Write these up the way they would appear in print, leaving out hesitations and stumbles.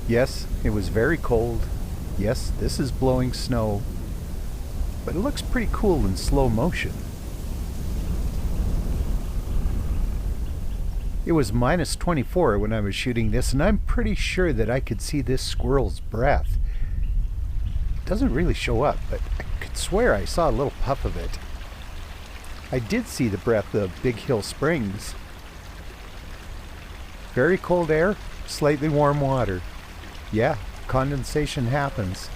Yes, it was very cold. Yes, this is blowing snow. But it looks pretty cool in slow motion. It was minus 24 when I was shooting this, and I'm pretty sure that I could see this squirrel's breath. It doesn't really show up, but I could swear I saw a little puff of it. I did see the breath of Big Hill Springs. Very cold air, slightly warm water. Yeah, condensation happens.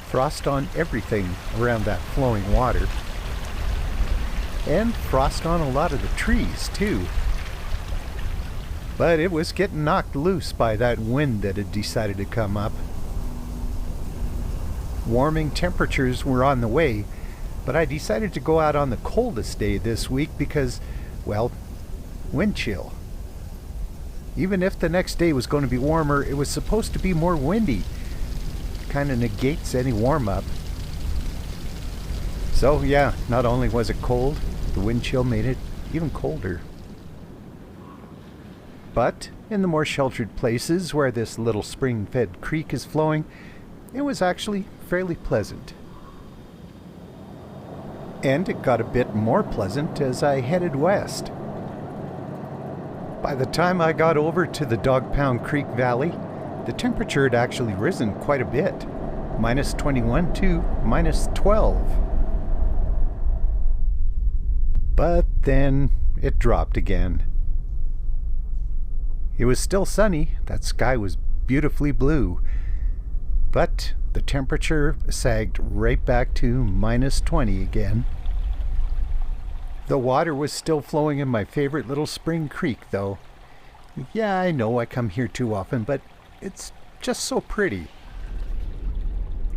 Frost on everything around that flowing water. And frost on a lot of the trees, too. But it was getting knocked loose by that wind that had decided to come up. Warming temperatures were on the way, but I decided to go out on the coldest day this week because, well, wind chill. Even if the next day was going to be warmer, it was supposed to be more windy. Kind of negates any warm-up. So yeah, not only was it cold, the wind chill made it even colder. But in the more sheltered places where this little spring-fed creek is flowing, it was actually fairly pleasant. And it got a bit more pleasant as I headed west. By the time I got over to the Dog Pound Creek Valley, the temperature had actually risen quite a bit, minus 21 to minus 12. But then it dropped again. It was still sunny, that sky was beautifully blue, but the temperature sagged right back to minus 20 again. The water was still flowing in my favorite little spring creek, though. Yeah, I know I come here too often, but it's just so pretty.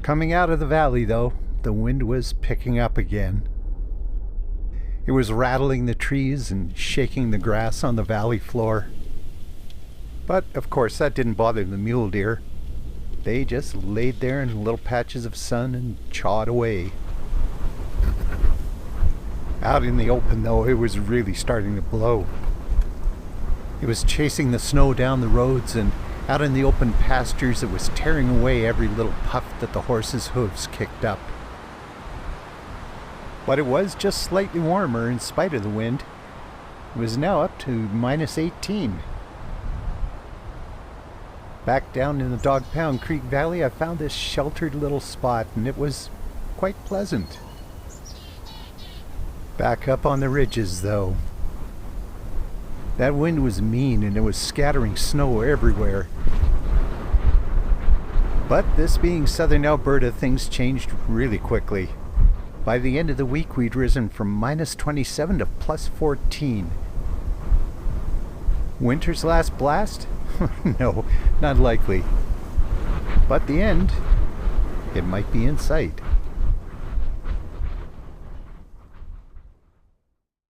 Coming out of the valley, though, the wind was picking up again. It was rattling the trees and shaking the grass on the valley floor. But, of course, that didn't bother the mule deer. They just laid there in little patches of sun and chawed away. Out in the open, though, it was really starting to blow. It was chasing the snow down the roads, and out in the open pastures, it was tearing away every little puff that the horses' hooves kicked up. But it was just slightly warmer in spite of the wind. It was now up to minus 18. Back down in the Dog Pound Creek Valley, I found this sheltered little spot, and it was quite pleasant. Back up on the ridges, though. That wind was mean, and it was scattering snow everywhere. But this being southern Alberta, things changed really quickly. By the end of the week, we'd risen from minus 27 to plus 14. Winter's last blast? No, not likely. But the end, it might be in sight.